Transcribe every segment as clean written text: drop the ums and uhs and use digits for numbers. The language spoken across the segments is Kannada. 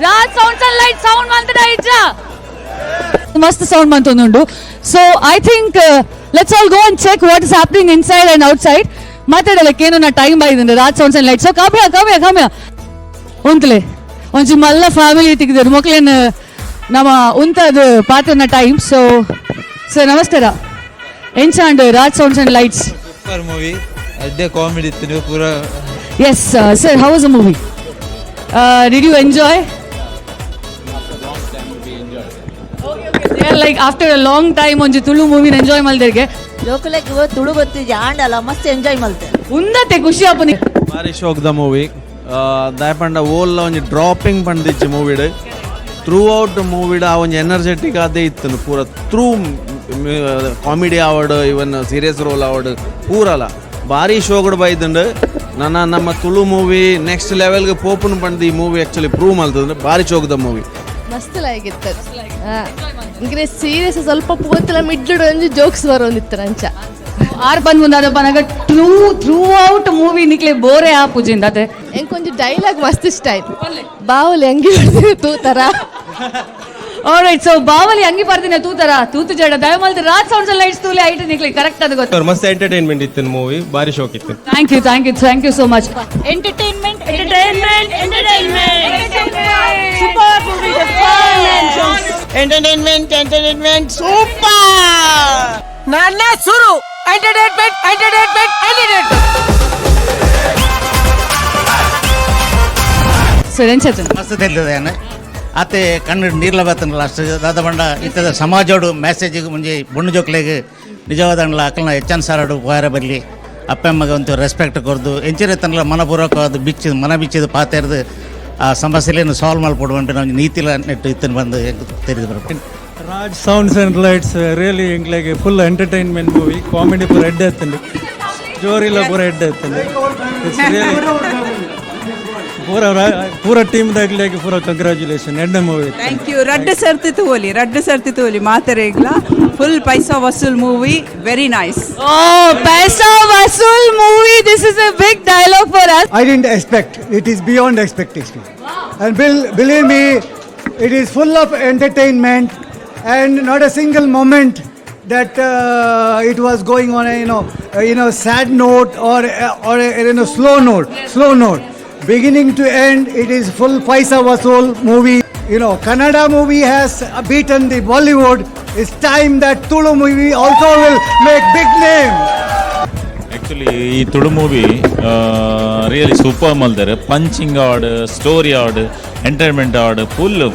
Raj sounds and light sound ಮಂತದ ಇಜ್ಜ ಮಸ್ತ್ ಸೌಂಡ್ ಮಂತೊಂದುಂಡು. So I think let's all go and check what is happening inside and outside. ಮಾತಾಡಲಕ್ಕೆ ಏನು ನಾ ಟೈಮ್ ಬಾಯ್ದಂಡು Raj sounds and light. So Kavya ಉಂತಲೆ ಒಂಚು ಮಲ್ಲ ಫ್ಯಾಮಿಲಿ ತೆಗೆದರು ಮಕ್ಳೇನು ನಮ್ಮ ಉಂತದು ಪಾತ್ರನ ಟೈಮ್. ಸೊ ಸರ್ ನಮಸ್ಕಾರ, ಎಂಚಾಂಡ್ Raj sounds and lights super movie, ಅಡ್ಡೆ ಕಾಮಿಡಿ ಇತ್ತು ಪೂರ. Yes sir, how was the movie? Did you enjoy? Like after a long time ಒಂಜಿ ತುಳು ಮೂವಿನ ಎಂಜಾಯ್ ಮಲ್ದೆರ್ಗೆ ಲೋಕಲಕ್ಕೆ ತುಳು ಗೊತ್ತಿದ್ದೆ ಆಂಡಲ್ಲ ಮಸ್ತ್ ಎಂಜಾಯ್ ಮಲ್ತೆ ಉಂದತೆ ಖುಷಿ ಆಪನಿ. ಭಾರಿ ಶೋಕ್ ದ ಮೂವಿ ದಾಯಪಂಡ ಓಲ್ಲ ಒಂಜಿ ಡ್ರಾಪಿಂಗ್ ಪಂಡಿಚ್ಚು ಮೂವಿಡ್ ಥ್ರೂ ಔಟ್ ಮೂವಿಡ್ ಆ ಒಂಜಿ ಎನರ್ಜೆಟಿಕ್ ಅದೇ ಇತ್ತು ಪೂರ ಥ್ರೂ ಕಾಮಿಡಿ ಆವಡ್ ಇವನ್ ಸೀರಿಯಸ್ ರೋಲ್ ಆವಡ್ ಪೂರಲ್ಲ ಭಾರಿ ಶೋಗಡ್ ಬೈದಂಡು ನಮ್ಮ ತುಳು ಮೂವಿ ನೆಕ್ಸ್ಟ್ ಲೆವೆಲ್ಗೆ ಪೋಪನ್ ಪಂಡ್ ಈ ಮೂವಿ ಆ್ಯಕ್ಚುಲಿ ಪ್ರೂವ್ ಮಾಡ್ತದೆ. ಭಾರಿ ಶೋಕ್ ದ ಮೂವಿ ಮಸ್ತ್ ಲಾಗಿತ್ತು. ಇಂಗ್ರೆ ಸೀರಿಯಸ್ ಸ್ವಲ್ಪ ಪೋತಲ ಮಿಡ್ಲುಡು ಒಂಜಿ ಜೋಕ್ಸ್ ಬರೋಂದಿತ್ತು ಅಂಚ ಆರ್ ಬಂದ್ ಮುಂದಾದ ಬನಗ ಥ್ರೂ ಔಟ್ ಮೂವಿ ನಿಕ್ಲೆ ಬೋರೆ ಆ ಪೂಜಿಂದ ಅದೇ ಎಂಕೊಂಜಿ ಡೈಲಾಗ್ ಮಸ್ತ್ ಇಷ್ಟ ಆಯ್ತು. ಬಾವಲಿ ಅಂಗಿ ತೂತರ. ಆಲ್ರೈಟ್, ಸೊ ಬಾವಲಿ ಅಂಗಿ ಬರ್ತೀನಿ ತೂತರ ತೂತು ಜಡ ದಯಮಾಲ್ತಿ ರಾಜ್ ಸೌಂಡ್ಸ್ ಅಂಡ್ ಲೈಟ್ಸ್ ತೂಲೆ ಐಟ್ ನಿಕ್ಲೆ ಕರೆಕ್ಟ್ ಅದು ಗೊತ್ತು. ಮಸ್ತ್ ಎಂಟರ್ಟೈನ್ಮೆಂಟ್ ಇತ್ತು ಮೂವಿ, ಭಾರಿ ಶೋಕ್ ಇತ್ತು. Thank you so much. Entertainment super movie, entertainment super. ನನ್ನ ಸುರು ಎಂಟರ್ಟೈನ್ಮೆಂಟ್ ಸರ್ ಎಂಚೇತನ ಮಸ್ತ್ ತಿಳಿದೇನೆ ಆತೆ ಕಣ್ಣು ನೀರ್ಲ ಬತ್ತನಲ್ಲ ಅಷ್ಟು ದಾದ ಬಂಡ ಇತ್ತದ ಸಮಾಜೋಡು ಮೆಸೇಜಿಗೆ ಮುಂಜೆ ಬುಣ್ಣು ಜೋಕ್ಲೆಗೆ ನಿಜವಾದ ಅಕ್ಕಳನ್ನ ಹೆಚ್ಚನ್ ಸಾರಾಡು ಹೋಯಾರ ಬರಲಿ ಅಪ್ಪಮ್ಮಗೆ ಒಂದು ರೆಸ್ಪೆಕ್ಟ್ ಕೊರ್ದು ಎಂಚಿರತನಲ್ಲ ಮನಪೂರ್ವಕವಾದ ಮನ ಬಿಚ್ಚಿದ ಪಾತೆರ್ದು ಆ ಸಮಸ್ಯೆಯನ್ನು ಸಾಲ್ವ್ ಮಾಡಿಕೊಡುವಂತೆ ನಾವು ನೀತಿಲ ನೆಟ್ಟು ಇತ್ತನ ಬಂದು ತೆರೆದು ಬರ್ಬೇಕು. Raj sounds and lights really ಇಂಗ್ಲೆಗೆ ಫುಲ್ ಎಂಟರ್ಟೈನ್ಮೆಂಟ್ ಮೂವಿ, ಕಾಮಿಡಿ ಪೂರ ಎಡ್ಡೆ ಎತ್ತಂಡು, ಜೋರಿಲ್ಲ ಪೂರ ಎಡ್ಡೆ ಎತ್ತಂಡು. ಪೂರ ಟೀಮ್ ದಾಗ್ಲಿಗೆ ಪೂರ ಕಂಗ್ರಾಚುಲೇಷನ್ ಎಡ್ಡೆ ಮೂವಿ. Thank you. ರಡ್ಡು ಸರ್ತಿ ತೋಲಿ ಮಾತರೇಗ್ಲ ಫುಲ್ ಪೈಸಾ ವಸೂಲ್ ಮೂವಿ, ವೆರಿ ನೈಸ್. ಪೈಸಾ ವಸೂಲ್ movie, this is a big dialogue for us. I didn't expect. It is beyond expectation. And believe me, it is full of entertainment and not a single moment that it was going on a sad note or a slow note. Beginning to end, it is full paisa vasool movie. Kannada movie has beaten the Bollywood. It's time that Tulu movie also will make big name. Actually, ಈ ತುಳು ಮೂವಿ ರಿಯಲಿ ಸೂಪರ್ ಮಲ್ದಾರೆ. ಪಂಚಿಂಗ್ ಆಡ್, ಸ್ಟೋರಿ ಆಡ್, ಎಂಟರ್ಟೈನ್ಮೆಂಟ್ ಆಡ್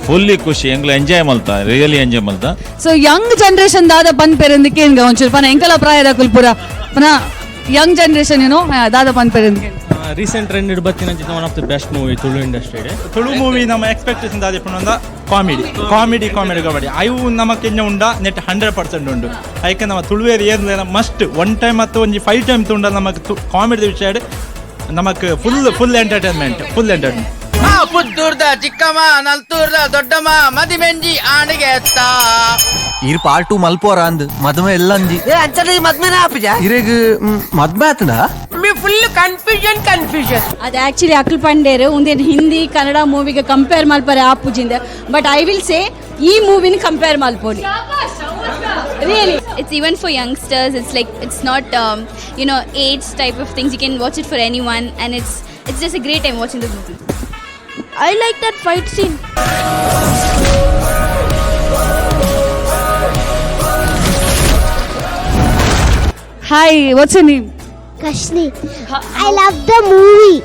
ಫುಲ್ಲಿ ಖುಷಿ ಎಂಗ್ಲ ಎಂಜಾಯ್ ಮಲ್ತಾ, ರಿಯಲಿ ಎಂಜಾಯ್ ಮಲ್ತಾ. ಸೊ ಯಂಗ್ ಜನರೇಷನ್ ದಾದ ಪನ್ ಪೇರೆಂದಕ್ಕೆ ಏನ್ಗ ಒಂಚೂರು ಪನ ಎಂಕಲ ಪ್ರಾಯದ ಕುಲ್ಪುರ ಪನ ಯಂಗ್ ಜನರೇಷನ್ ದಾದ ಪನ್ ಪೇರೆಂದಕ್ಕೆ ರೀಸೆಂಟ್ ಟ್ರೆಂಡ್ ಬತ್ತಿನ one of the best movie Tulu industry. Tulu movie ನಮ್ಮ ಎಕ್ಸ್ಪೆಕ್ಟೇಷನ್ ದಾದ ಪುನೊಂದ ಕಾಮಿಡಿ ಕಬಡ್ಡಿ ಅವು ನಮಕ್ ಎಂಜ ಉಂಡ ನೆಟ್ 100% ಉಂಡು. ಯಾಕೆ ನಮ್ಮ ತುಳುವೇರಿ ಏರ್ಲ ಮಸ್ಟ್ ಒನ್ ಟೈಮ್ ಮತ್ತು ಒಂಜಿ 5 ಟೈಮ್ ತುಂಡ ನಮಕ್ ಕಾಮಿಡಿ ವಿಷಯ ನಮಕ್ ಫುಲ್ ಎಂಟರ್ಟೈನ್ಮೆಂಟ್. ಪುತ್ತೂರ್ದ ಚಿಕ್ಕಮ್ಮ, ನಲ್ತೂರ್ದ ದೊಡ್ಡಮ್ಮ, ಮದಿಮೆಂಜಿ ಆಣಿಗೆ ಎತ್ತ ಇರ್ ಪಾರ್ಟ್ 2 ಮಲ್ಪೋರ ಅಂದ್ ಮದ್ಮೆ ಎಲ್ಲ ಅಂಜಿ ಅಂಚನೆ ಮದ್ಮೆನ ಆಪಿಜ ಇರೆಗ್ ಮದ್ಮೆ ಆತದ ಮಿ ಫುಲ್ ಕನ್ಫ್ಯೂಷನ್. ಅದು ಆಕ್ಚುಲಿ ಅಕ್ಲ್ ಪಂಡೇರು ಒಂದೇನು ಹಿಂದಿ ಕನ್ನಡ ಮೂವಿಗೆ ಕಂಪೇರ್ ಮಲ್ಪರೆ ಆಪುಜಿಂದ. ಬಟ್ ಐ ವಿಲ್ ಸೇ ಈ ಮೂವಿನ compare ಮಲ್ಪೋಲಿ. Really, it's even for youngsters. It's like it's not age type of things. You can watch it for anyone, and it's just a great time watching this movie. I like that fight scene. Hi, what's your name? Kashni. I love the movie.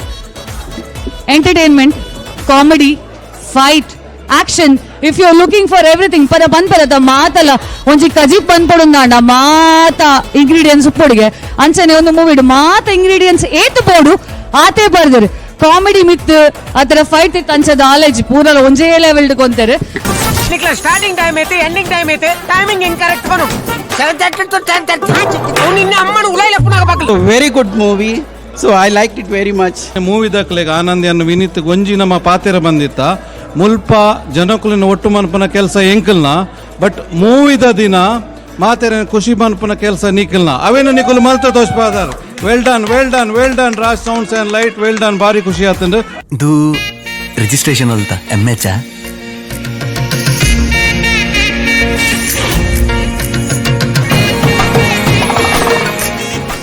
Entertainment, comedy, fight, action. If you're looking for everything, ಪರದ ಮಾತಲ್ಲ ಒಂಜಿ ಕಜಿಪ್ ಬಂದ್ಪಡುಂದಾಂಡ ಮಾತ ಇಂಗ್ರೀಡಿಯೆಂಟ್ಸ್ ಉಪ್ಪೊಡಿಗೆ ಅಂಚನೆ ಒಂದು ಮೂವಿಡು ಮಾತ ಇಂಗ್ರೀಡಿಯೆಂಟ್ಸ್ ಏತು ಪೋಡು ಆತೆ ಬರ್ದರು. ಕಾಮಿಡಿ ಮಿತ್ ಆತರ ಫೈಟ್ ಇತ್ತು ಅಂಚದ ಆಲೇಜ್ ಪೂರಲ್ಲ ಒಂಜೇ ಲೆವೆಲ್ ಕೊಂತಾರೆ. ಸ್ಟಾರ್ಟಿಂಗ್ ಟೈಮ್ ಐತೆ, ಎಂಡಿಂಗ್ ಟೈಮ್ ಐತೆ, ಟೈಮಿಂಗ್ ಇನ್ಕರೆಕ್ಟ್ ಬನು 7:30 to 10:30. ನಿನ್ನ ಅಮ್ಮನ ಉಲೈಲ ಪುನಃ ಬಾಕಲು. Very good movie. So I like it very much. Movie ದಕ್ಲೆಗೆ ಆನಂದಿಯನ್ನು ವಿನೀತ್ ಗೊಂಜಿ ನಮ್ಮ ಪಾತೆರ ಬಂದಿತ್ತ ಮುಲ್ಪ ಜನಕುಲಿನ ಒಟ್ಟು ಮನ್ಪನ ಕೆಲಸ ಎಂಕಲ್ನ. ಬಟ್ ಮೂವಿದ ದಿನ ಮಾತೆರ ಖುಷಿ ಮನ್ಪನ ಕೆಲಸ ನಿಖಲ್ನ ಅವೇನು ನಿಖಲ್ ಮಲ್ತ ತೋಷ್ಪಾದಾರ್. Well done Raj sounds and light, well done. ಭಾರಿ ಖುಷಿ ಆತಂದು. ಇದು ರಿಜಿಸ್ಟ್ರೇಷನ್ ಅಲ್ತ MH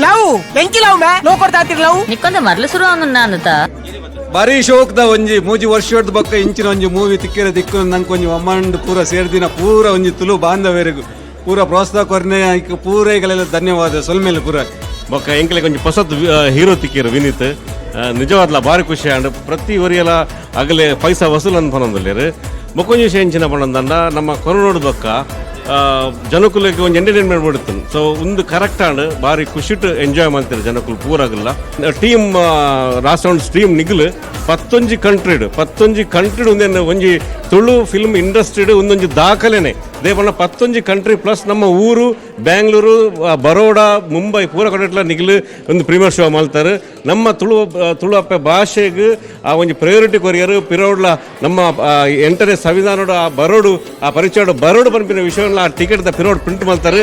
ಲವ್ ಬೆಂಕಿ ಲವ್ ಮೇ ಲೋ ಕೊಡ್ತಾ ಲವ್ ನಿಕ್ಕೊಂದ ಮರ್ಲು ಶುರು ಅನ್ನತ ಬಾರಿ ಶೋಕ್ದ ಒಂಜಿ ಮೂಜಿ ವರ್ಷದ ಬಕ್ಕ ಇಂಚಿನ ಒಂಜಿ ಮೂವಿ ತಿಕ್ಕಿರ ದಿಕ್ಕು ನಂಗೆ ಒಂಜಿ ಅಮ್ಮಂಡ್ ಪೂರ ಸೇರ್ದಿನ ಪೂರ ಒಂಜಿ ತುಳು ಬಾಂಧವರಿಗೂ ಪೂರ ಪ್ರೋತ್ಸಾಹ ಕೊರ್ನೆ ಪೂರ ಈಗಲೆಲ್ಲ ಧನ್ಯವಾದ ಸೊಲ್ಮೇಲೆ ಪೂರ ಬೊಕ್ಕ ಎಂಕಲೆ ಕೊಂಚ ಹೊಸತ್ ಹೀರೋ ತಿಕ್ಕಿರು ವಿನೀತ್ ನಿಜವಾದ್ಲ ಭಾರಿ ಖುಷಿ ಆಂಡ್ ಪ್ರತಿ ಒರಿಯಲ ಆಗಲೇ ಪೈಸಾ ವಸೂಲ್ ಅನ್ಪನೊಂದುಲ್ಲೇರು ಬೊಕ್ಕೊಂಜಿ ವಿಷಯ ಎಂಚಿನ ಪಂಡ ನಮ್ಮ ಕೊರೋನಾಡ್ ಬೊಕ್ಕ ಜನಕುಲಕ್ಕೆ ಒಂದು ಎಂಟರ್ಟೈನ್ಮೆಂಟ್ ಬಿಡುತ್ತೆ ಸೊ ಒಂದು ಕರೆಕ್ಟ್ ಆಂಡ್ ಭಾರಿ ಖುಷಿಟ್ಟು ಎಂಜಾಯ್ ಮಾಡ್ತಾರೆ ಜನಕುಲು ಪೂರಾಗಲ್ಲ ಟೀಮ್ ಲಾಸ್ಟ್ ರೌಂಡ್ ಟೀಮ್ ನಿಗ್ಲು 11 ಕಂಟ್ರಿಡ್ ಒಂದೇನು ಒಂಜಿ ತುಳು ಫಿಲ್ಮ್ ಇಂಡಸ್ಟ್ರಿಡ್ ಒಂದೊಂಜಿ ದಾಖಲೆನೆ ಇದೇ ಪಂಡ 11 ಕಂಟ್ರಿ ಪ್ಲಸ್ ನಮ್ಮ ಊರು ಬ್ಯಾಂಗ್ಳೂರು ಬರೋಡಾ ಮುಂಬೈ ಪೂರ ಕಡೆಟ್ಲ ನಿಗ್ಲು ಒಂದು ಪ್ರೀಮಿಯರ್ ಶೋ ಮಾಡ್ತಾರೆ ನಮ್ಮ ತುಳು ಅಪ್ಪ ಭಾಷೆಗೆ ಆ ಒಂದು ಪ್ರಯಾರಿಟಿ ಕೊರಿಯರು ಪಿರೋಡ್ಲ ನಮ್ಮ ಎಂಟನೇ ಸಂವಿಧಾನದ ಆ ಬರೋಡು ಆ ಪರಿಚಯ ಬರೋಡು ಪಂಪಿನ ವಿಷಯ ಆ ಟಿಕೆಟ್ ದ ಪಿರೋಡ್ ಪ್ರಿಂಟ್ ಮಾಡ್ತಾರೆ.